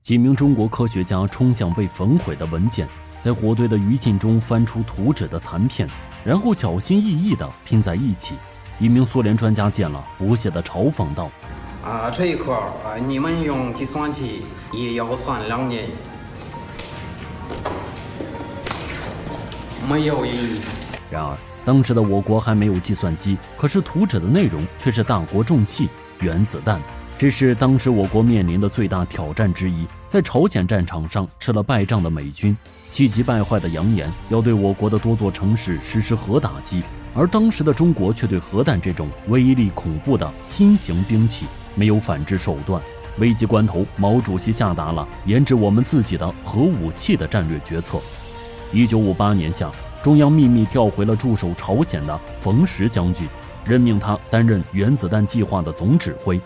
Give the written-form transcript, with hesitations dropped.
几名中国科学家冲向被焚毁的文件，在火堆的余烬中翻出图纸的残片，然后小心翼翼地拼在一起。一名苏联专家见了，不屑地嘲讽道：“这一块你们用计算机也要算2年，没有意义。”然而，当时的我国还没有计算机，可是图纸的内容却是大国重器——原子弹。这是当时我国面临的最大挑战之一。在朝鲜战场上吃了败仗的美军，气急败坏地扬言要对我国的多座城市实施核打击，而当时的中国却对核弹这种威力恐怖的新型兵器没有反制手段。危急关头，毛主席下达了研制我们自己的核武器的战略决策。1958年夏，中央秘密调回了驻守朝鲜的冯石将军，任命他担任原子弹计划的总指挥。